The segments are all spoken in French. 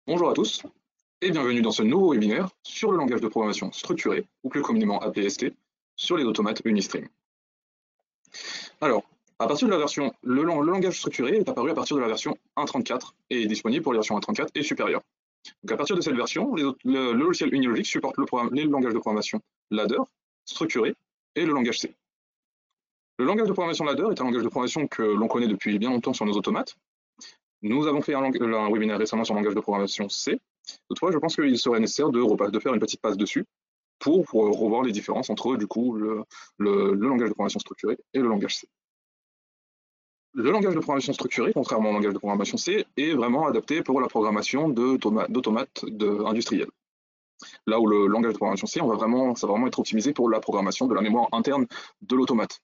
Bonjour à tous et bienvenue dans ce nouveau webinaire sur le langage de programmation structuré, ou plus communément appelé ST, sur les automates Unistream. Alors, à partir de la version, le langage structuré est apparu à partir de la version 1.34 et est disponible pour les versions 1.34 et supérieures. Donc à partir de cette version, le logiciel Unilogic supporte les langages de programmation ladder, structuré et le langage C. Le langage de programmation ladder est un langage de programmation que l'on connaît depuis bien longtemps sur nos automates. Nous avons fait un webinaire récemment sur le langage de programmation C. Toutefois, je pense qu'il serait nécessaire de faire une petite passe dessus pour revoir les différences entre du coup le langage de programmation structuré et le langage C. Le langage de programmation structuré, contrairement au langage de programmation C, est vraiment adapté pour la programmation d'automates industriels. Là où le langage de programmation C, ça va vraiment être optimisé pour la programmation de la mémoire interne de l'automate.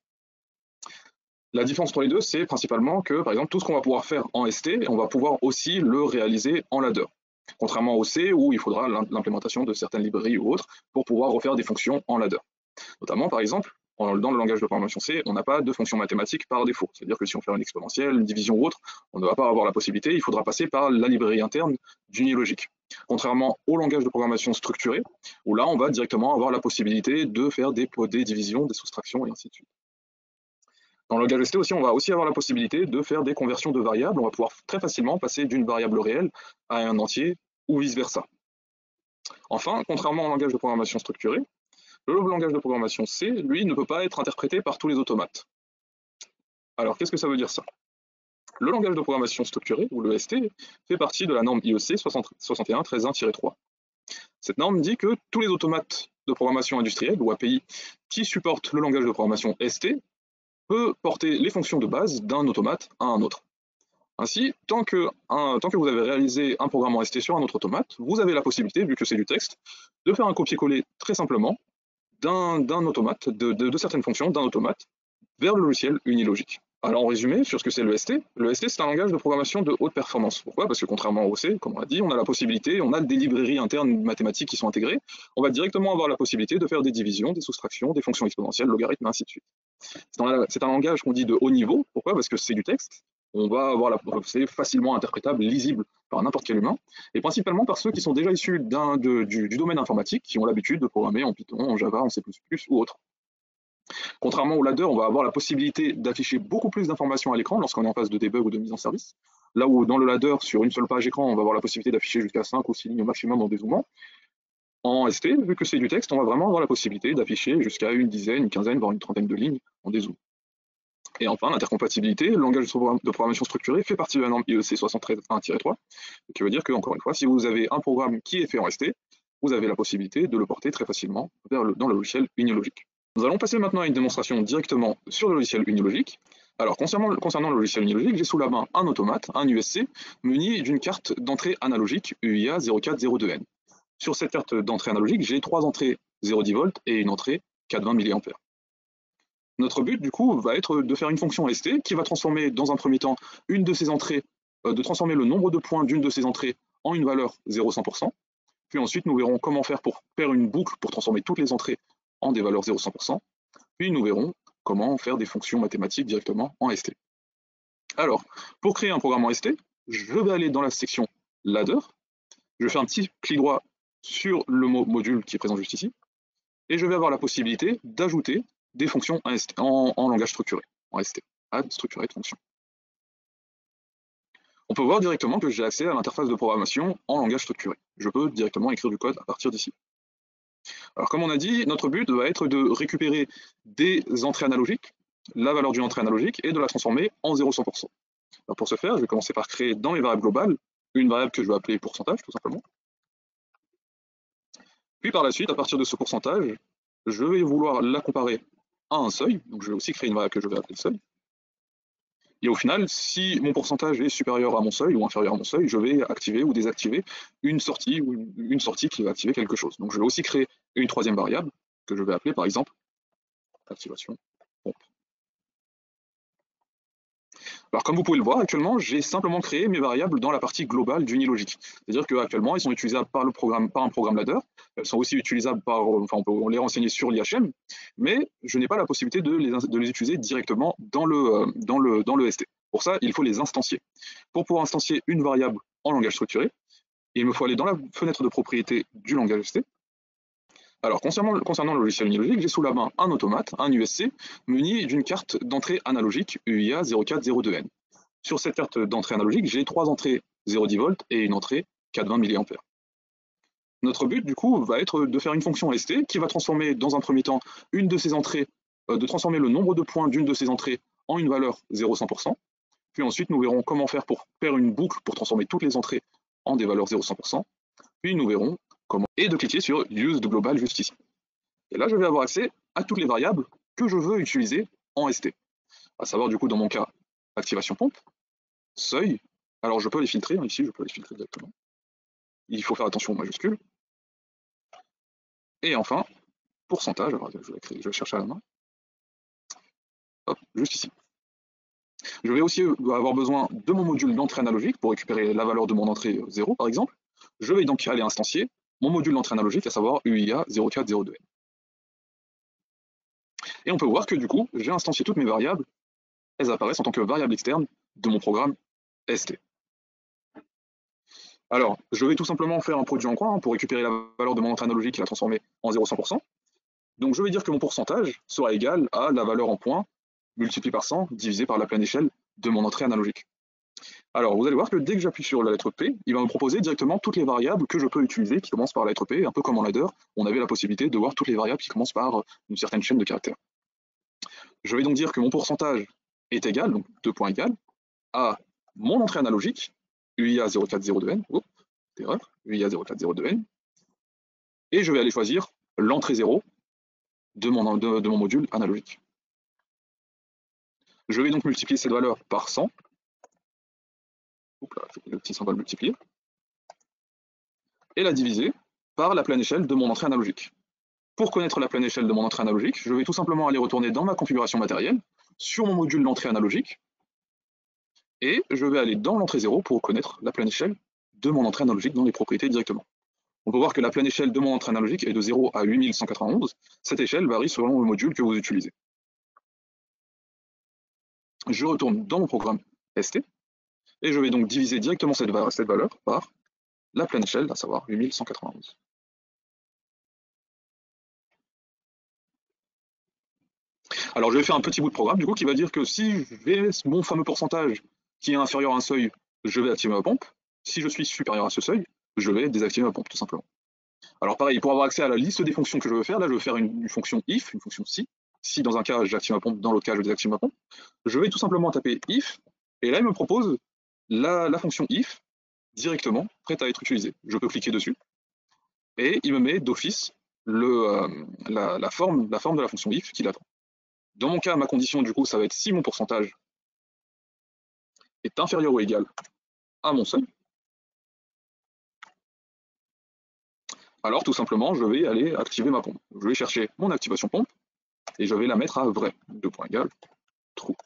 La différence entre les deux, c'est principalement que, par exemple, tout ce qu'on va pouvoir faire en ST, on va pouvoir aussi le réaliser en ladder. Contrairement au C, où il faudra l'implémentation de certaines librairies ou autres pour pouvoir refaire des fonctions en ladder. Notamment, par exemple, dans le langage de programmation C, on n'a pas de fonction mathématique par défaut. C'est-à-dire que si on fait une exponentielle, une division ou autre, on ne va pas avoir la possibilité, il faudra passer par la librairie interne d'Unilogic. Contrairement au langage de programmation structuré, où là, on va directement avoir la possibilité de faire des divisions, des soustractions et ainsi de suite. Dans le langage ST aussi, on va aussi avoir la possibilité de faire des conversions de variables. On va pouvoir très facilement passer d'une variable réelle à un entier ou vice-versa. Enfin, contrairement au langage de programmation structuré, le langage de programmation C, lui, ne peut pas être interprété par tous les automates. Alors, qu'est-ce que ça veut dire ça? Le langage de programmation structuré, ou le ST, fait partie de la norme IEC 61.13.1-3. Cette norme dit que tous les automates de programmation industrielle, ou API, qui supportent le langage de programmation ST, peut porter les fonctions de base d'un automate à un autre. Ainsi, tant que vous avez réalisé un programme en ST sur un autre automate, vous avez la possibilité, vu que c'est du texte, de faire un copier-coller très simplement d'un automate, de certaines fonctions d'un automate, vers le logiciel Unilogic. Alors en résumé, sur ce que c'est le ST c'est un langage de programmation de haute performance. Pourquoi? Parce que contrairement au C, comme on l'a dit, on a la possibilité, on a des librairies internes mathématiques qui sont intégrées, on va directement avoir la possibilité de faire des divisions, des soustractions, des fonctions exponentielles, logarithmes, ainsi de suite. C'est un langage qu'on dit de haut niveau. Pourquoi? Parce que c'est du texte. C'est facilement interprétable, lisible par n'importe quel humain, et principalement par ceux qui sont déjà issus du domaine informatique, qui ont l'habitude de programmer en Python, en Java, en C++ ou autre. Contrairement au ladder, on va avoir la possibilité d'afficher beaucoup plus d'informations à l'écran lorsqu'on est en phase de debug ou de mise en service. Là où dans le ladder, sur une seule page écran, on va avoir la possibilité d'afficher jusqu'à 5 ou 6 lignes au maximum en dézoomant. En ST, vu que c'est du texte, on va vraiment avoir la possibilité d'afficher jusqu'à une dizaine, une quinzaine, voire une trentaine de lignes en dézoom. Et enfin, l'intercompatibilité, le langage de programmation structuré fait partie de la norme IEC 73.1-3, qui veut dire que, encore une fois, si vous avez un programme qui est fait en ST, vous avez la possibilité de le porter très facilement dans le logiciel Unilogic. Nous allons passer maintenant à une démonstration directement sur le logiciel Unilogic. Alors, concernant le logiciel Unilogic, j'ai sous la main un automate, un USC, muni d'une carte d'entrée analogique UIA 0402N. Sur cette carte d'entrée analogique, j'ai 3 entrées 0,10 volts et une entrée 420 mA. Notre but, du coup, va être de faire une fonction ST qui va transformer, dans un premier temps, une de ces entrées, de transformer le nombre de points d'une de ces entrées en une valeur 0,100%. Puis ensuite, nous verrons comment faire pour faire une boucle pour transformer toutes les entrées en des valeurs 0,100%. Puis nous verrons comment faire des fonctions mathématiques directement en ST. Alors, pour créer un programme en ST, je vais aller dans la section ladder. Je fais un petit clic droit sur le mot module qui est présent juste ici. Et je vais avoir la possibilité d'ajouter des fonctions en langage structuré, en ST, add structuré de fonction. On peut voir directement que j'ai accès à l'interface de programmation en langage structuré. Je peux directement écrire du code à partir d'ici. Alors comme on a dit, notre but va être de récupérer des entrées analogiques, la valeur d'une entrée analogique, et de la transformer en 0,100%. Alors pour ce faire, je vais commencer par créer dans mes variables globales une variable que je vais appeler pourcentage, tout simplement. Puis par la suite, à partir de ce pourcentage, je vais vouloir la comparer à un seuil, donc je vais aussi créer une variable que je vais appeler seuil. Et au final, si mon pourcentage est supérieur à mon seuil ou inférieur à mon seuil, je vais activer ou désactiver une sortie qui va activer quelque chose. Donc je vais aussi créer une troisième variable que je vais appeler par exemple activation pompe. Alors comme vous pouvez le voir, actuellement, j'ai simplement créé mes variables dans la partie globale d'Unilogic. C'est-à-dire qu'actuellement, elles sont utilisables par un programme ladder, elles sont aussi utilisables on peut les renseigner sur l'IHM, mais je n'ai pas la possibilité de les utiliser directement dans le ST. Pour ça, il faut les instancier. Pour pouvoir instancier une variable en langage structuré, il me faut aller dans la fenêtre de propriété du langage ST. Alors, concernant le logiciel unilogique, j'ai sous la main un automate, un USC, muni d'une carte d'entrée analogique UIA 0402N. Sur cette carte d'entrée analogique, j'ai 3 entrées 0,10 volts et une entrée 420 mA. Notre but, du coup, va être de faire une fonction ST qui va transformer, dans un premier temps, une de ces entrées, de transformer le nombre de points d'une de ces entrées en une valeur 0,100%. Puis ensuite, nous verrons comment faire pour faire une boucle pour transformer toutes les entrées en des valeurs 0,100%. Puis nous verrons comment, et de cliquer sur Use the Global juste ici. Et là, je vais avoir accès à toutes les variables que je veux utiliser en ST. À savoir, du coup, dans mon cas, activation pompe, seuil. Alors, je peux les filtrer, ici, je peux les filtrer directement. Il faut faire attention aux majuscules. Et enfin, pourcentage, alors je vais chercher à la main. Hop, juste ici. Je vais aussi avoir besoin de mon module d'entrée analogique pour récupérer la valeur de mon entrée 0, par exemple. Je vais donc aller instancier mon module d'entrée analogique, à savoir UIA 0402N. Et on peut voir que du coup, j'ai instancié toutes mes variables. Elles apparaissent en tant que variables externes de mon programme ST. Alors, je vais tout simplement faire un produit en coin pour récupérer la valeur de mon entrée analogique et la transformer en 0,100%. Donc je vais dire que mon pourcentage sera égal à la valeur en points multiplié par 100 divisé par la pleine échelle de mon entrée analogique. Alors vous allez voir que dès que j'appuie sur la lettre P, il va me proposer directement toutes les variables que je peux utiliser qui commencent par la lettre P, un peu comme en ladder, on avait la possibilité de voir toutes les variables qui commencent par une certaine chaîne de caractères. Je vais donc dire que mon pourcentage est égal, donc 2 points égal, à mon entrée analogique, UIA 0402N, erreur, UIA 0402N, et je vais aller choisir l'entrée 0 de mon module analogique. Je vais donc multiplier cette valeur par 100. Là, le petit symbole multiplier. Et la diviser par la pleine échelle de mon entrée analogique. Pour connaître la pleine échelle de mon entrée analogique, je vais tout simplement aller retourner dans ma configuration matérielle, sur mon module d'entrée analogique, et je vais aller dans l'entrée 0 pour connaître la pleine échelle de mon entrée analogique dans les propriétés directement. On peut voir que la pleine échelle de mon entrée analogique est de 0 à 8191. Cette échelle varie selon le module que vous utilisez. Je retourne dans mon programme ST, et je vais donc diviser directement cette valeur par la pleine échelle, à savoir 8191. Alors je vais faire un petit bout de programme du coup qui va dire que si j'ai mon fameux pourcentage qui est inférieur à un seuil, je vais activer ma pompe. Si je suis supérieur à ce seuil, je vais désactiver ma pompe tout simplement. Alors pareil, pour avoir accès à la liste des fonctions que je veux faire, là je vais faire une fonction if, une fonction si dans un cas j'active ma pompe, dans l'autre cas je désactive ma pompe. Je vais tout simplement taper if, et là il me propose la fonction if directement prête à être utilisée. Je peux cliquer dessus, et il me met d'office la forme de la fonction if qu'il attend. Dans mon cas, ma condition, du coup, ça va être si mon pourcentage est inférieur ou égal à mon seuil. Alors, tout simplement, je vais aller activer ma pompe. Je vais chercher mon activation pompe et je vais la mettre à vrai. 2 points égal, true.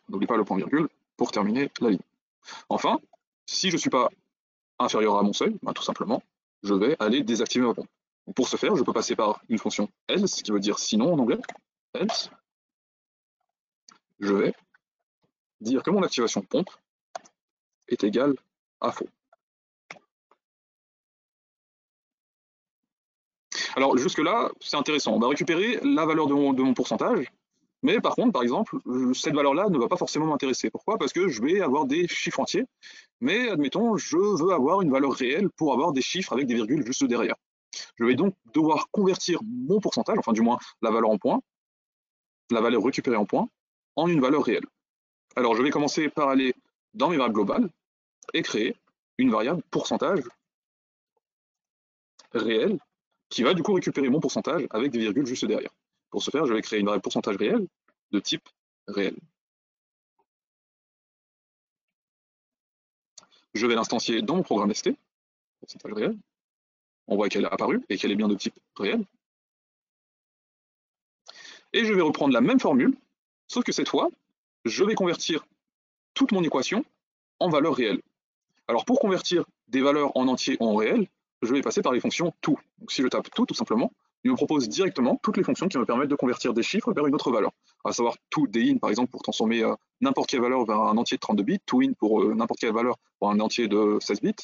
N'oublie pas le point virgule pour terminer la ligne. Enfin, si je ne suis pas inférieur à mon seuil, tout simplement, je vais aller désactiver ma pompe. Donc, pour ce faire, je peux passer par une fonction else, qui veut dire sinon en anglais. Else. Je vais dire que mon activation pompe est égale à faux. Alors jusque-là, c'est intéressant. On va récupérer la valeur de mon pourcentage, mais par contre, par exemple, cette valeur-là ne va pas forcément m'intéresser. Pourquoi? Parce que je vais avoir des chiffres entiers, mais admettons, je veux avoir une valeur réelle pour avoir des chiffres avec des virgules juste derrière. Je vais donc devoir convertir mon pourcentage, enfin du moins la valeur en points, la valeur récupérée en points, en une valeur réelle. Alors je vais commencer par aller dans mes variables globales et créer une variable pourcentage réelle qui va du coup récupérer mon pourcentage avec des virgules juste derrière. Pour ce faire, je vais créer une variable pourcentage réel de type réel. Je vais l'instancier dans mon programme ST, pourcentage réel. On voit qu'elle est apparue et qu'elle est bien de type réel. Et je vais reprendre la même formule, sauf que cette fois, je vais convertir toute mon équation en valeur réelle. Alors pour convertir des valeurs en entier en réel, je vais passer par les fonctions to. Donc si je tape to, tout simplement, il me propose directement toutes les fonctions qui me permettent de convertir des chiffres vers une autre valeur. À savoir to din par exemple pour transformer n'importe quelle valeur vers un entier de 32 bits, to in pour n'importe quelle valeur pour un entier de 16 bits.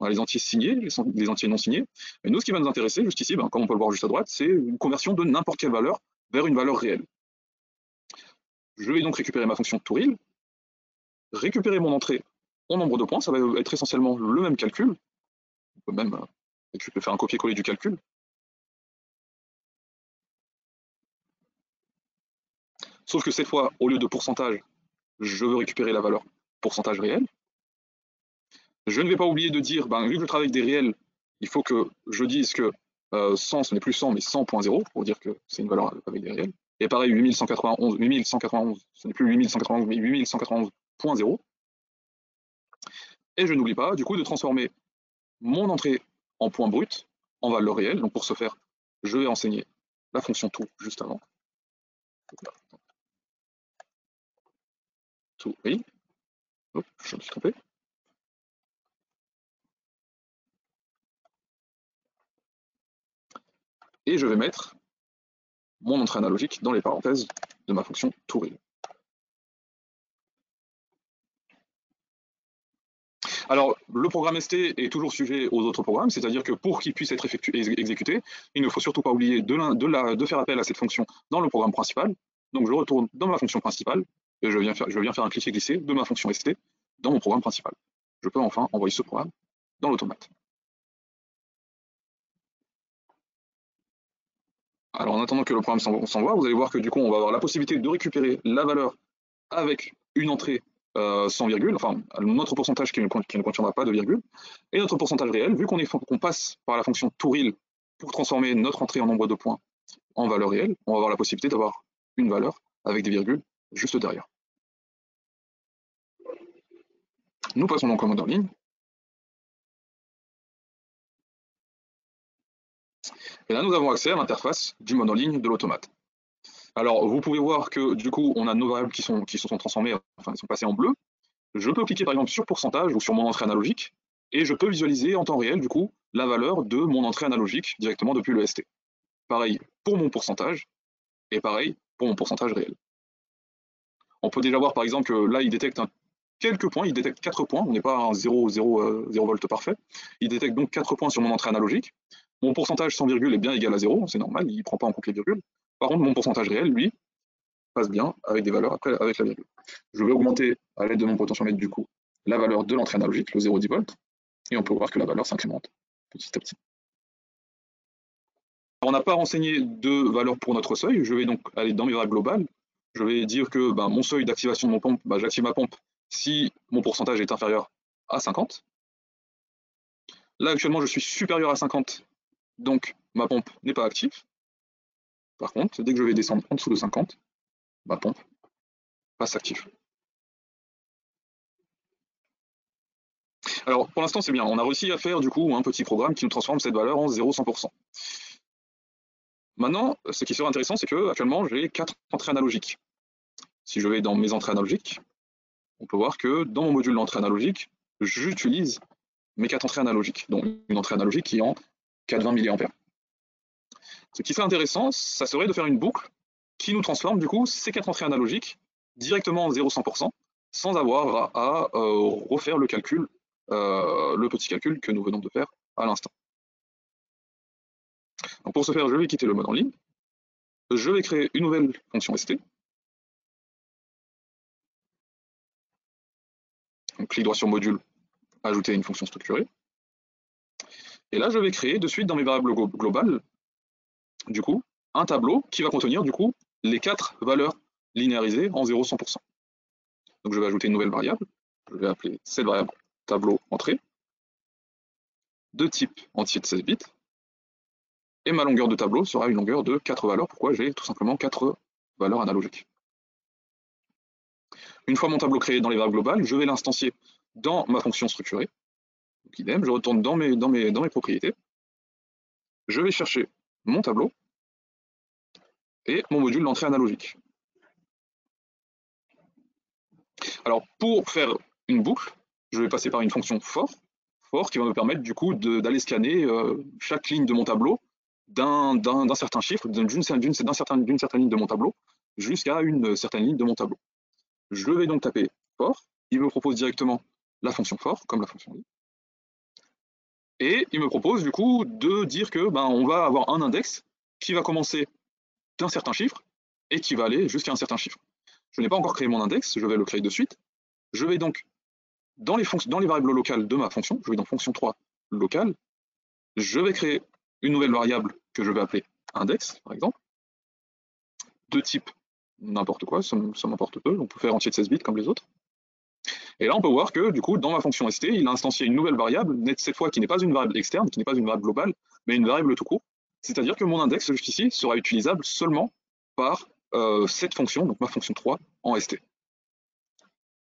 les entiers signés, les entiers non signés. Et nous, ce qui va nous intéresser juste ici, comme on peut le voir juste à droite, c'est une conversion de n'importe quelle valeur vers une valeur réelle. Je vais donc récupérer ma fonction touril, récupérer mon entrée en nombre de points, ça va être essentiellement le même calcul. On peut même faire un copier-coller du calcul. Sauf que cette fois, au lieu de pourcentage, je veux récupérer la valeur pourcentage réel. Je ne vais pas oublier de dire, vu que je travaille avec des réels, il faut que je dise que 100, ce n'est plus 100, mais 100.0, pour dire que c'est une valeur avec des réels. Et pareil, 8191, ce n'est plus 8191, mais 8191.0. Et je n'oublie pas, du coup, de transformer mon entrée en point brut en valeur réelle. Donc pour ce faire, je vais enseigner la fonction tout juste avant. Tout, oui. Hop, je me suis trompé. Et je vais mettre mon entrée analogique dans les parenthèses de ma fonction touril. Alors, le programme ST est toujours sujet aux autres programmes, c'est-à-dire que pour qu'il puisse être exécuté, il ne faut surtout pas oublier de faire appel à cette fonction dans le programme principal. Donc, je retourne dans ma fonction principale et je viens faire un cliché-glisser de ma fonction ST dans mon programme principal. Je peux enfin envoyer ce programme dans l'automate. Alors, en attendant que le programme s'envoie, vous allez voir que du coup, on va avoir la possibilité de récupérer la valeur avec une entrée sans virgule, enfin notre pourcentage qui ne contiendra pas de virgule, et notre pourcentage réel, vu qu'on passe par la fonction touril pour transformer notre entrée en nombre de points en valeur réelle, on va avoir la possibilité d'avoir une valeur avec des virgules juste derrière. Nous passons donc au mode en ligne. Et là, nous avons accès à l'interface du mode en ligne de l'automate. Alors, vous pouvez voir que du coup, on a nos variables qui se sont transformées, enfin, elles sont passées en bleu. Je peux cliquer par exemple sur pourcentage ou sur mon entrée analogique et je peux visualiser en temps réel du coup la valeur de mon entrée analogique directement depuis le ST. Pareil pour mon pourcentage et pareil pour mon pourcentage réel. On peut déjà voir par exemple que là il détecte quelques points, il détecte 4 points, on n'est pas à un 0 volt parfait. Il détecte donc 4 points sur mon entrée analogique. Mon pourcentage sans virgule est bien égal à 0, c'est normal, il ne prend pas en compte les virgules. Par contre mon pourcentage réel, lui, passe bien avec des valeurs après avec la virgule. Je vais augmenter à l'aide de mon potentiomètre du coup la valeur de l'entrée analogique, le 0,10 volts, et on peut voir que la valeur s'incrémente petit à petit. Alors, on n'a pas renseigné de valeur pour notre seuil, je vais donc aller dans mes variables globales, je vais dire que mon seuil d'activation de mon pompe, j'active ma pompe si mon pourcentage est inférieur à 50. Là actuellement je suis supérieur à 50, donc ma pompe n'est pas active. Par contre, dès que je vais descendre en dessous de 50, ma pompe passe active. Alors pour l'instant c'est bien, on a réussi à faire du coup un petit programme qui nous transforme cette valeur en 0,100%. Maintenant, ce qui serait intéressant, c'est que actuellement j'ai 4 entrées analogiques. Si je vais dans mes entrées analogiques, on peut voir que dans mon module d'entrée analogique, j'utilise mes 4 entrées analogiques, donc une entrée analogique qui est en 420 mA. Ce qui serait intéressant, ça serait de faire une boucle qui nous transforme du coup ces 4 entrées analogiques directement en 0,100% sans avoir à refaire le calcul, le petit calcul que nous venons de faire à l'instant. Donc pour ce faire, je vais quitter le mode en ligne, je vais créer une nouvelle fonction ST. Donc clic droit sur module, ajouter une fonction structurée. Et là, je vais créer de suite dans mes variables globales, du coup, un tableau qui va contenir du coup les 4 valeurs linéarisées en 0,100%. Donc je vais ajouter une nouvelle variable, je vais appeler cette variable tableau entrée, de type entier de 16 bits, et ma longueur de tableau sera une longueur de 4 valeurs. Pourquoi? J'ai tout simplement 4 valeurs analogiques. Une fois mon tableau créé dans les variables globales, je vais l'instancier dans ma fonction structurée. Donc idem, je retourne dans mes propriétés, je vais chercher mon tableau et mon module d'entrée analogique. Alors pour faire une boucle, je vais passer par une fonction for qui va me permettre du coup d'aller scanner chaque ligne de mon tableau d'un certain chiffre, d'une certaine ligne de mon tableau jusqu'à une certaine ligne de mon tableau. Je vais donc taper for, il me propose directement la fonction for, comme la fonction lit. Et il me propose du coup de dire que on va avoir un index qui va commencer d'un certain chiffre et qui va aller jusqu'à un certain chiffre. Je n'ai pas encore créé mon index, je vais le créer de suite. Je vais donc dans les variables locales de ma fonction, je vais dans fonction 3 locale, je vais créer une nouvelle variable que je vais appeler index, par exemple, de type n'importe quoi, ça m'importe peu, on peut faire entier de 16 bits comme les autres. Et là, on peut voir que du coup, dans ma fonction st, il a instancié une nouvelle variable, cette fois qui n'est pas une variable externe, qui n'est pas une variable globale, mais une variable tout court. C'est-à-dire que mon index jusqu'ici sera utilisable seulement par cette fonction, donc ma fonction 3 en st.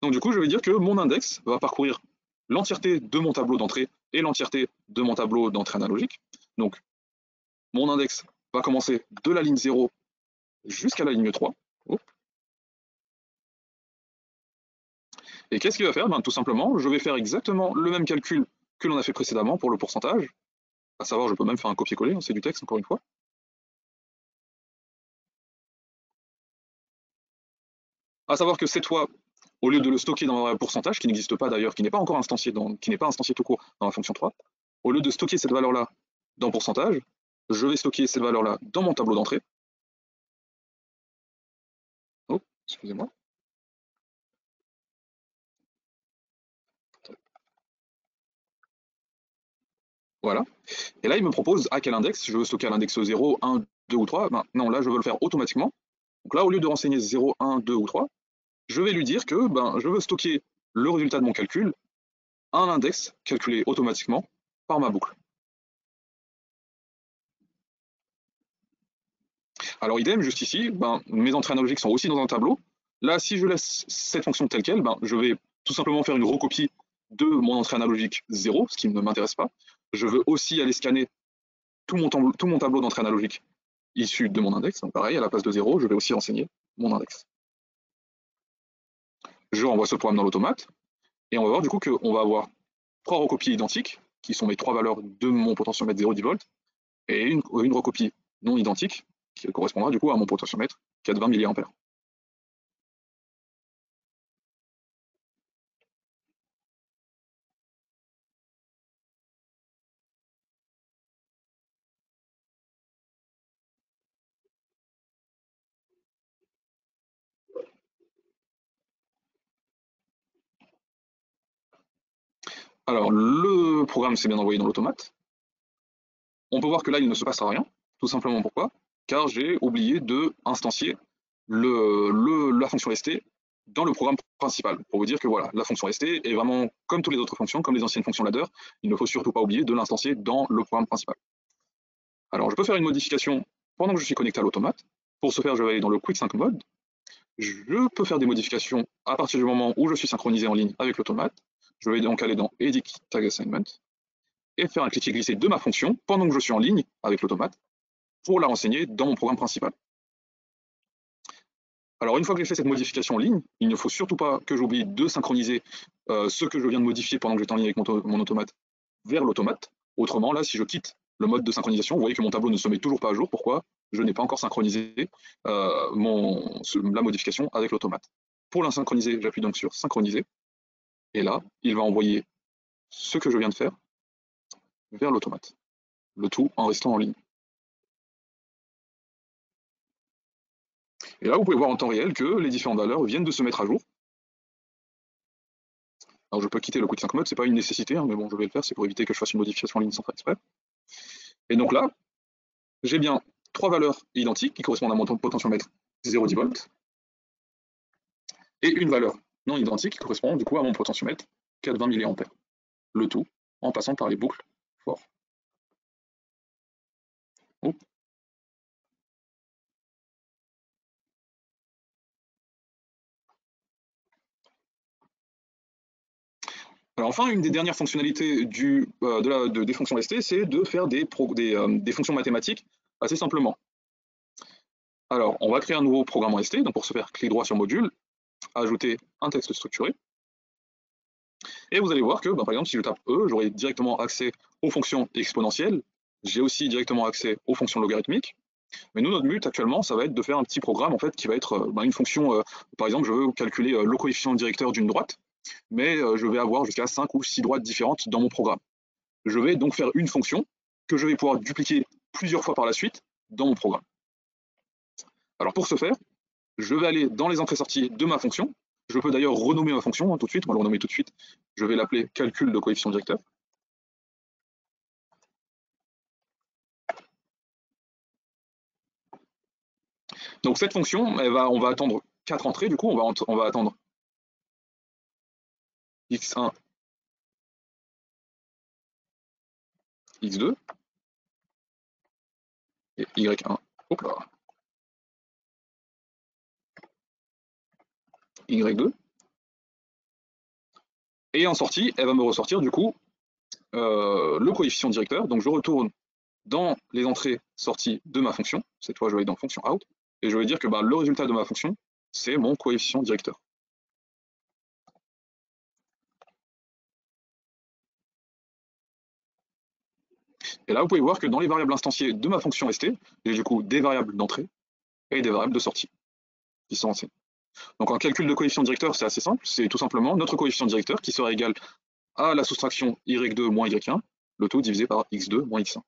Donc du coup, je vais dire que mon index va parcourir l'entièreté de mon tableau d'entrée et l'entièreté de mon tableau d'entrée analogique. Donc mon index va commencer de la ligne 0 jusqu'à la ligne 3. Et qu'est-ce qu'il va faire? Tout simplement, je vais faire exactement le même calcul que l'on a fait précédemment pour le pourcentage. À savoir, je peux même faire un copier-coller, c'est du texte encore une fois. À savoir que cette fois, au lieu de le stocker dans un pourcentage, qui n'existe pas d'ailleurs, qui n'est pas encore instancié, qui n'est pas instancié tout court dans la fonction 3, au lieu de stocker cette valeur-là dans pourcentage, je vais stocker cette valeur-là dans mon tableau d'entrée. Oh, excusez-moi. Voilà. Et là, il me propose à quel index. Je veux stocker à l'index 0, 1, 2 ou 3. Non, là, je veux le faire automatiquement. Donc là, au lieu de renseigner 0, 1, 2 ou 3, je vais lui dire que je veux stocker le résultat de mon calcul à un index calculé automatiquement par ma boucle. Alors idem, juste ici, mes entrées analogiques sont aussi dans un tableau. Là, si je laisse cette fonction telle qu'elle, je vais tout simplement faire une recopie de mon entrée analogique 0, ce qui ne m'intéresse pas. Je veux aussi aller scanner tout mon tableau d'entrée analogique issu de mon index. Donc pareil, à la place de 0, je vais aussi renseigner mon index. Je renvoie ce programme dans l'automate, et on va voir du coup qu'on va avoir 3 recopies identiques, qui sont mes 3 valeurs de mon potentiomètre 0 10 volts, et une recopie non identique, qui correspondra du coup à mon potentiomètre qui est de 20 mA. Alors, le programme s'est bien envoyé dans l'automate. On peut voir que là, il ne se passera rien. Tout simplement pourquoi? Car j'ai oublié de instancier la fonction st dans le programme principal. Pour vous dire que voilà, la fonction st est vraiment comme toutes les autres fonctions, comme les anciennes fonctions ladder, il ne faut surtout pas oublier de l'instancier dans le programme principal. Alors, je peux faire une modification pendant que je suis connecté à l'automate. Pour ce faire, je vais aller dans le Quick Sync Mode. Je peux faire des modifications à partir du moment où je suis synchronisé en ligne avec l'automate. Je vais donc aller dans Edit Tag Assignment et faire un cliquer-glisser de ma fonction pendant que je suis en ligne avec l'automate pour la renseigner dans mon programme principal. Alors une fois que j'ai fait cette modification en ligne, il ne faut surtout pas que j'oublie de synchroniser ce que je viens de modifier pendant que j'étais en ligne avec mon automate vers l'automate. Autrement, là, si je quitte le mode de synchronisation, vous voyez que mon tableau ne se met toujours pas à jour. Pourquoi? Je n'ai pas encore synchronisé la modification avec l'automate. Pour la synchroniser, j'appuie donc sur synchroniser. Et là, il va envoyer ce que je viens de faire vers l'automate. Le tout en restant en ligne. Et là, vous pouvez voir en temps réel que les différentes valeurs viennent de se mettre à jour. Alors je peux quitter le Quick Sync Mode, c'est pas une nécessité, mais bon, je vais le faire, c'est pour éviter que je fasse une modification en ligne sans faire exprès. Et donc là, j'ai bien 3 valeurs identiques qui correspondent à mon potentiomètre 0 10 volts, et une valeur non identique qui correspond du coup à mon potentiomètre 420 mA. Le tout en passant par les boucles for. Oh. Alors enfin, une des dernières fonctionnalités des fonctions ST, c'est de faire des fonctions mathématiques assez simplement. Alors, on va créer un nouveau programme en ST, donc pour ce faire, clic droit sur module, ajouter un texte structuré. Et vous allez voir que, par exemple, si je tape E, j'aurai directement accès aux fonctions exponentielles. J'ai aussi directement accès aux fonctions logarithmiques. Mais nous, notre but actuellement, ça va être de faire un petit programme en fait, qui va être une fonction, par exemple, je veux calculer le coefficient directeur d'une droite, mais je vais avoir jusqu'à 5 ou 6 droites différentes dans mon programme. je vais donc faire une fonction que je vais pouvoir dupliquer plusieurs fois par la suite dans mon programme. Alors pour ce faire, je vais aller dans les entrées-sorties de ma fonction. Je peux d'ailleurs renommer ma fonction tout de suite, on va le renommer tout de suite. Je vais l'appeler calcul de coefficient directeur. Donc cette fonction, on va attendre 4 entrées, du coup, on va attendre x1, x2 et y1. Hop là. y2. Et en sortie, elle va me ressortir du coup le coefficient directeur. Donc je retourne dans les entrées-sorties de ma fonction. Cette fois, je vais aller dans fonction out. Et je vais dire que le résultat de ma fonction, c'est mon coefficient directeur. Et là, vous pouvez voir que dans les variables instanciées de ma fonction st, j'ai du coup des variables d'entrée et des variables de sortie qui sont enseignées. Donc en calcul de coefficient directeur, c'est assez simple. C'est tout simplement notre coefficient directeur qui sera égal à la soustraction y2 moins y1, le tout divisé par x2 moins x1.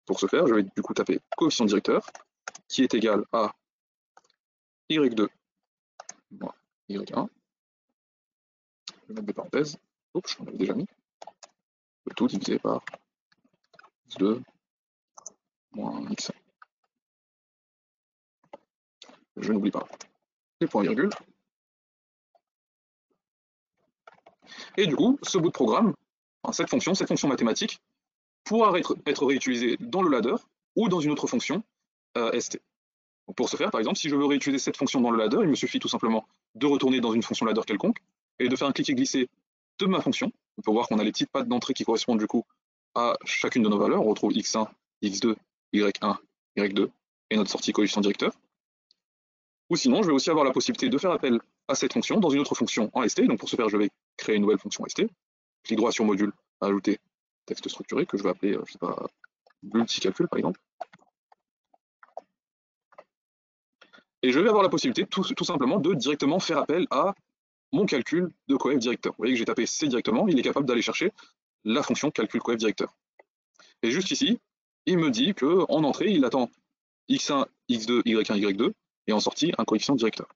Pour ce faire, je vais du coup taper coefficient directeur qui est égal à y2 moins y1. Je vais mettre des parenthèses. Oups, j'en avais déjà mis. Le tout divisé par x2 moins x1. Je n'oublie pas les points virgules. Et du coup, ce bout de programme, cette fonction mathématique, pourra être réutilisée dans le ladder ou dans une autre fonction st. Donc pour ce faire, par exemple, si je veux réutiliser cette fonction dans le ladder, il me suffit tout simplement de retourner dans une fonction ladder quelconque et de faire un cliquer-glisser de ma fonction. On peut voir qu'on a les petites pattes d'entrée qui correspondent du coup à chacune de nos valeurs. On retrouve x1, x2, y1, y2 et notre sortie coefficient directeur. Ou sinon, je vais aussi avoir la possibilité de faire appel à cette fonction dans une autre fonction en st. Donc pour ce faire, je vais créer une nouvelle fonction st. Clic droit sur module, ajouter texte structuré que je vais appeler, je sais pas, multicalcul par exemple. Et je vais avoir la possibilité tout simplement de directement faire appel à mon calcul de coef directeur. Vous voyez que j'ai tapé C directement, il est capable d'aller chercher la fonction calcul coef directeur. Et juste ici, il me dit qu'en entrée, il attend x1, x2, y1, y2, et en sortie, un coefficient directeur.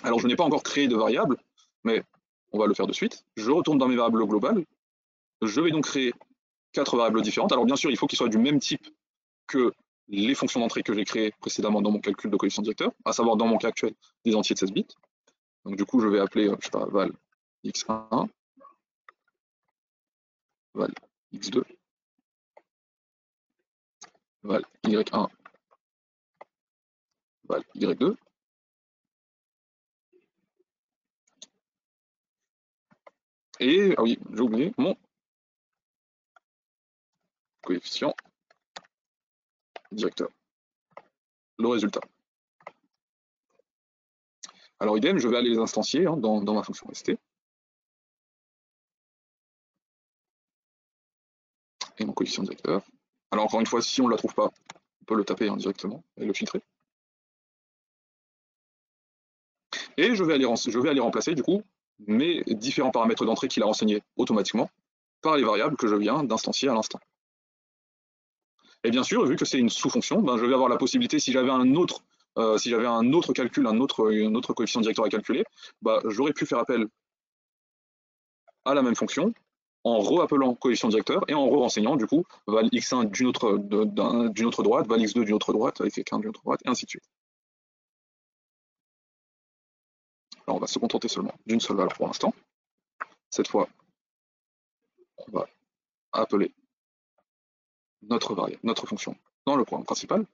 Alors je n'ai pas encore créé de variable, mais on va le faire de suite. Je retourne dans mes variables globales. Je vais donc créer 4 variables différentes. Alors bien sûr, il faut qu'ils soient du même type que les fonctions d'entrée que j'ai créées précédemment dans mon calcul de coefficient directeur, à savoir dans mon cas actuel des entiers de 16 bits. Donc du coup, je vais appeler, je sais pas, val x1, val x2, val y1, val y2. Et, ah oui, j'ai oublié mon coefficient directeur, le résultat. Alors idem, je vais aller les instancier dans ma fonction st. Et mon coefficient directeur. Alors encore une fois, si on ne la trouve pas, on peut le taper directement et le filtrer. Et je vais aller remplacer du coup mes différents paramètres d'entrée qu'il a renseignés automatiquement par les variables que je viens d'instancier à l'instant. Et bien sûr, vu que c'est une sous-fonction, je vais avoir la possibilité, si j'avais un autre calcul, un autre coefficient directeur à calculer, j'aurais pu faire appel à la même fonction en re-appelant coefficient directeur et en re-renseignant du coup val x1 d'une autre droite, val x2 d'une autre droite, y1 d'une autre droite, et ainsi de suite. Alors on va se contenter seulement d'une seule valeur pour l'instant. Cette fois, on va appeler notre fonction dans le programme principal.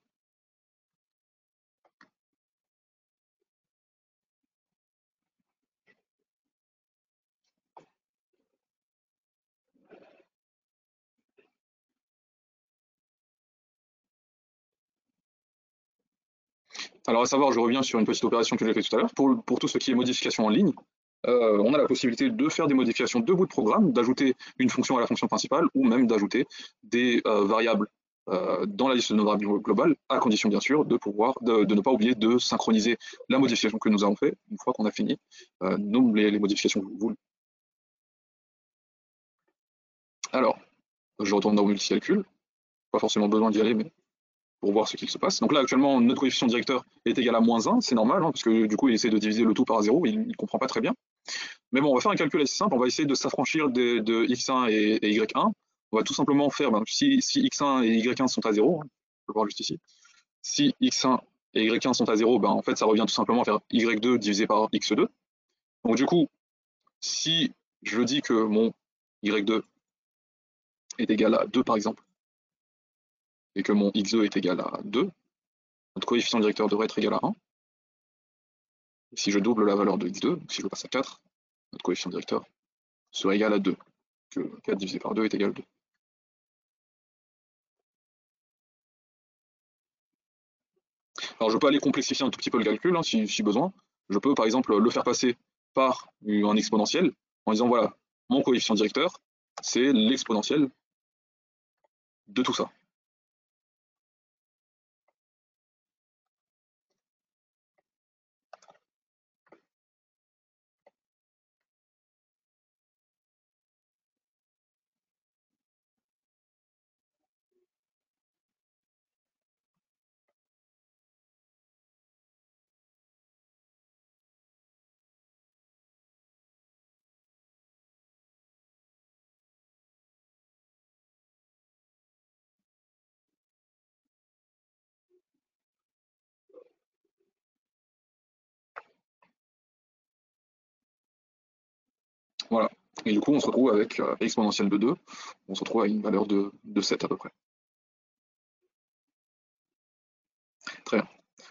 Alors à savoir, je reviens sur une petite opération que j'ai fait tout à l'heure. Pour tout ce qui est modification en ligne, on a la possibilité de faire des modifications de bout de programme, d'ajouter une fonction à la fonction principale ou même d'ajouter des variables dans la liste de nos variables globales, à condition bien sûr de ne pas oublier de synchroniser la modification que nous avons fait une fois qu'on a fini les modifications voulues. Alors, je retourne dans mon multicalcul, pas forcément besoin d'y aller, mais pour voir ce qu'il se passe. Donc là, actuellement, notre coefficient directeur est égal à -1, c'est normal, hein, parce que du coup, il essaie de diviser le tout par 0, il ne comprend pas très bien. Mais bon, on va faire un calcul assez simple, on va essayer de s'affranchir de x1 et y1. On va tout simplement faire, si x1 et y1 sont à 0, hein, on peut le voir juste ici, si x1 et y1 sont à 0, en fait, ça revient tout simplement à faire y2 divisé par x2. Donc du coup, si je dis que mon y2 est égal à 2 par exemple, et que mon x2 est égal à 2, notre coefficient directeur devrait être égal à 1. Et si je double la valeur de x2, si je le passe à 4, notre coefficient directeur serait égal à 2, que 4 divisé par 2 est égal à 2. Alors je peux aller complexifier un tout petit peu le calcul, hein, si besoin. Je peux par exemple le faire passer par un exponentiel, en disant voilà, mon coefficient directeur, c'est l'exponentielle de tout ça. Voilà. Et du coup, on se retrouve avec exponentielle de 2, on se retrouve à une valeur de 7 à peu près. Très bien.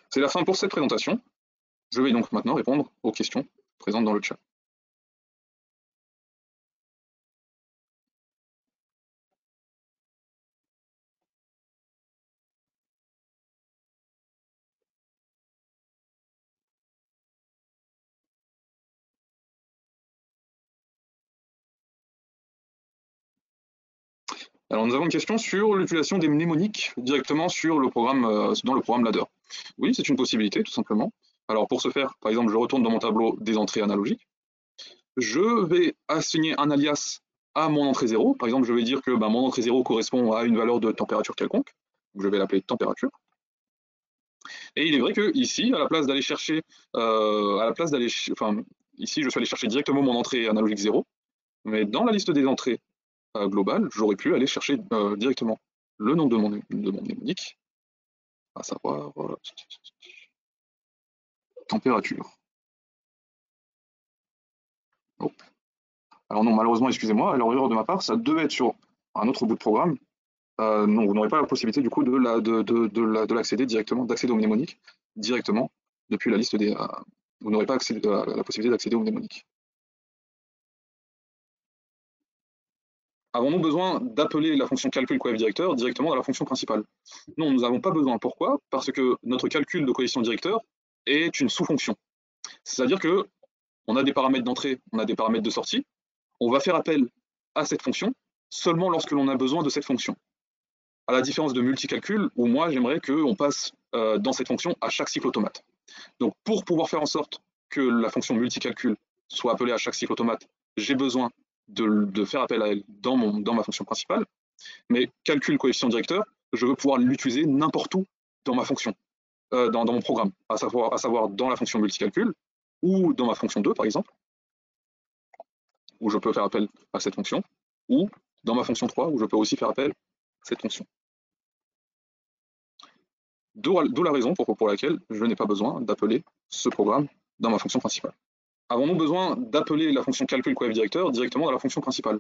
C'est la fin pour cette présentation. Je vais donc maintenant répondre aux questions présentes dans le chat. Alors nous avons une question sur l'utilisation des mnémoniques directement sur le programme, dans le programme ladder. Oui, c'est une possibilité, tout simplement. Alors pour ce faire, par exemple, je retourne dans mon tableau des entrées analogiques. Je vais assigner un alias à mon entrée 0. Par exemple, je vais dire que mon entrée 0 correspond à une valeur de température quelconque. Donc, je vais l'appeler température. Et il est vrai que ici, à la place d'aller chercher, ici, je suis allé chercher directement mon entrée analogique 0. Mais dans la liste des entrées globale, j'aurais pu aller chercher directement le nom de mon mnémonique, à savoir température. Oh. Alors non, malheureusement, excusez-moi, alors erreur de ma part, ça devait être sur un autre bout de programme. Non, vous n'aurez pas la possibilité du coup de l'accéder directement, d'accéder au mnémonique directement depuis la liste des. Vous n'aurez pas accès, la possibilité d'accéder au mnémonique. Avons-nous besoin d'appeler la fonction calcul coef directeur directement dans la fonction principale? Non, nous n'avons pas besoin. Pourquoi? Parce que notre calcul de coefficient directeur est une sous-fonction. C'est-à-dire que on a des paramètres d'entrée, on a des paramètres de sortie. On va faire appel à cette fonction seulement lorsque l'on a besoin de cette fonction. À la différence de multicalcul, où moi j'aimerais qu'on passe dans cette fonction à chaque cycle automate. Donc pour pouvoir faire en sorte que la fonction multicalcul soit appelée à chaque cycle automate, j'ai besoin de faire appel à elle dans ma fonction principale. Mais calcul coefficient directeur, je veux pouvoir l'utiliser n'importe où dans ma fonction, dans mon programme, à savoir dans la fonction multicalcul ou dans ma fonction 2 par exemple, où je peux faire appel à cette fonction, ou dans ma fonction 3, où je peux aussi faire appel à cette fonction. D'où la raison pour laquelle je n'ai pas besoin d'appeler ce programme dans ma fonction principale. Avons-nous besoin d'appeler la fonction calcul coef directeur directement dans la fonction principale?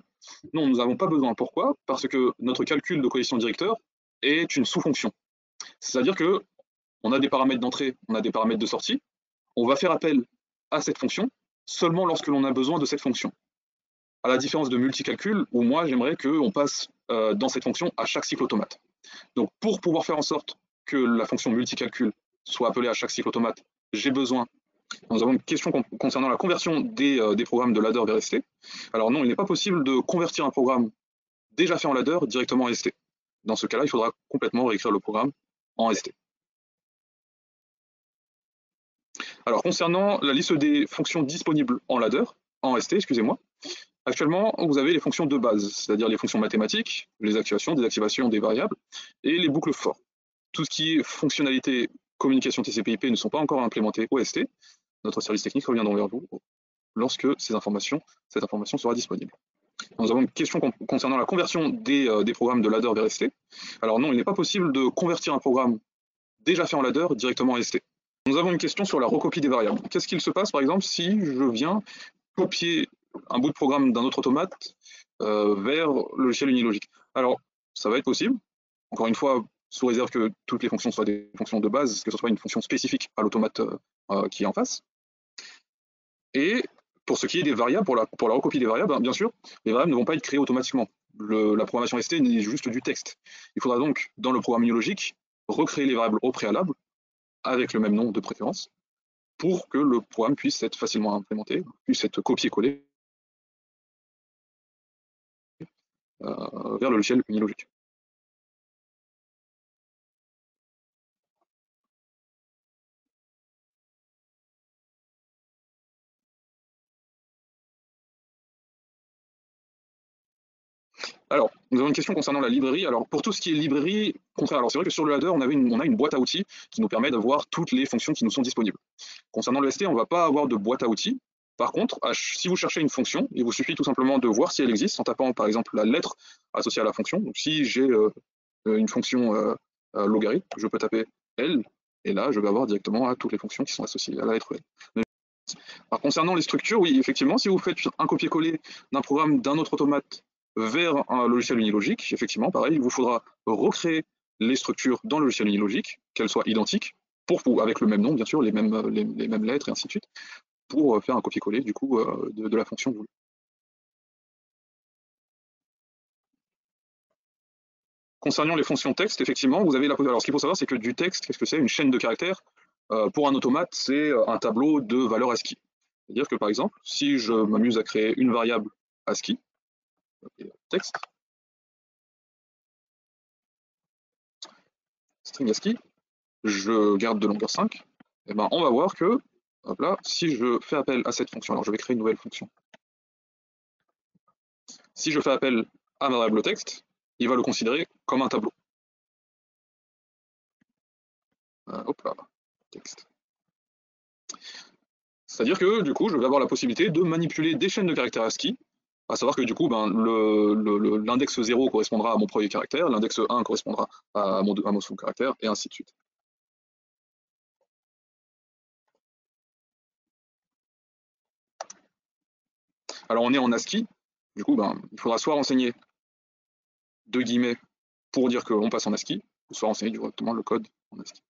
Non, nous n'avons pas besoin. Pourquoi? Parce que notre calcul de coefficient directeur est une sous-fonction. C'est-à-dire que on a des paramètres d'entrée, on a des paramètres de sortie. On va faire appel à cette fonction seulement lorsque l'on a besoin de cette fonction. À la différence de multicalcul, où moi j'aimerais qu'on passe dans cette fonction à chaque cycle automate. Donc pour pouvoir faire en sorte que la fonction multicalcul soit appelée à chaque cycle automate, j'ai besoin. Nous avons une question concernant la conversion des programmes de ladder vers ST. Alors non, il n'est pas possible de convertir un programme déjà fait en ladder directement en ST. Dans ce cas-là, il faudra complètement réécrire le programme en ST. Alors concernant la liste des fonctions disponibles en ladder, en ST, excusez-moi, Actuellement, vous avez les fonctions de base, c'est-à-dire les fonctions mathématiques, les activations, désactivations des variables, et les boucles for. Tout ce qui est fonctionnalité communication TCP/IP ne sont pas encore implémentées OST. Notre service technique reviendra vers vous lorsque cette information sera disponible. Nous avons une question concernant la conversion des programmes de ladder vers ST. Alors non, il n'est pas possible de convertir un programme déjà fait en ladder directement en ST. Nous avons une question sur la recopie des variables. Qu'est-ce qu'il se passe par exemple si je viens copier un bout de programme d'un autre automate vers le logiciel unilogique? Alors, ça va être possible, encore une fois, sous réserve que toutes les fonctions soient des fonctions de base, que ce soit une fonction spécifique à l'automate qui est en face. Et pour ce qui est des variables, pour la recopie des variables, bien sûr, les variables ne vont pas être créées automatiquement. La programmation ST n'est juste du texte. Il faudra donc, dans le programme unilogique, recréer les variables au préalable, avec le même nom de préférence, pour que le programme puisse être facilement implémenté, puisse être copié-collé vers le logiciel unilogique. Alors, nous avons une question concernant la librairie. Alors, pour tout ce qui est librairie, contraire. Alors, c'est vrai que sur le ladder, on a une boîte à outils qui nous permet d'avoir toutes les fonctions qui nous sont disponibles. Concernant le ST, on ne va pas avoir de boîte à outils. Par contre, si vous cherchez une fonction, il vous suffit tout simplement de voir si elle existe en tapant par exemple la lettre associée à la fonction. Donc, si j'ai une fonction logarithme, je peux taper L, et là, je vais avoir directement toutes les fonctions qui sont associées à la lettre L. Alors, concernant les structures, oui, effectivement, si vous faites un copier-coller d'un programme d'un autre automate vers un logiciel unilogique, effectivement, pareil, il vous faudra recréer les structures dans le logiciel unilogique, qu'elles soient identiques, avec le même nom, bien sûr, les mêmes lettres, et ainsi de suite, pour faire un copier-coller du coup de la fonction voulue. Concernant les fonctions texte, effectivement, vous avez alors ce qu'il faut savoir, c'est que du texte, qu'est-ce que c'est? Une chaîne de caractères. Pour un automate, c'est un tableau de valeurs ASCII. C'est-à-dire que par exemple, si je m'amuse à créer une variable ASCII, texte, string ASCII, je garde de longueur 5, et ben on va voir que, hop là, si je fais appel à cette fonction, alors je vais créer une nouvelle fonction. Si je fais appel à ma variable texte, il va le considérer comme un tableau. Hop là, texte. C'est-à-dire que du coup, je vais avoir la possibilité de manipuler des chaînes de caractères ASCII, à savoir que du coup, ben, l'index 0 correspondra à mon premier caractère, l'index 1 correspondra à mon second caractère, et ainsi de suite. Alors on est en ASCII, du coup, ben, il faudra soit renseigner deux guillemets pour dire qu'on passe en ASCII, ou soit renseigner directement le code en ASCII.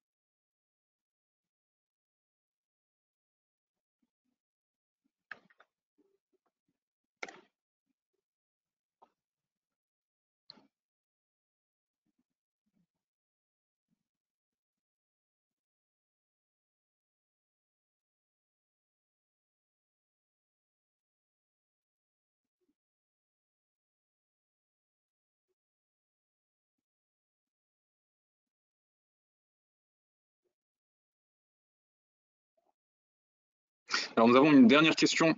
Alors nous avons une dernière question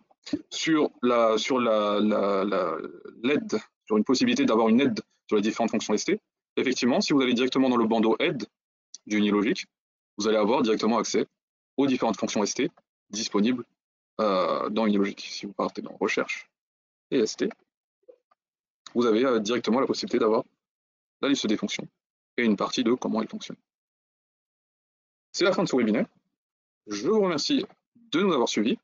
sur l'aide, sur une possibilité d'avoir une aide sur les différentes fonctions ST. Effectivement, si vous allez directement dans le bandeau aide du unilogique, vous allez avoir directement accès aux différentes fonctions ST disponibles dans unilogique. Si vous partez dans recherche et ST, vous avez directement la possibilité d'avoir la liste des fonctions et une partie de comment elles fonctionnent. C'est la fin de ce webinaire. Je vous remercie de nous avoir suivis.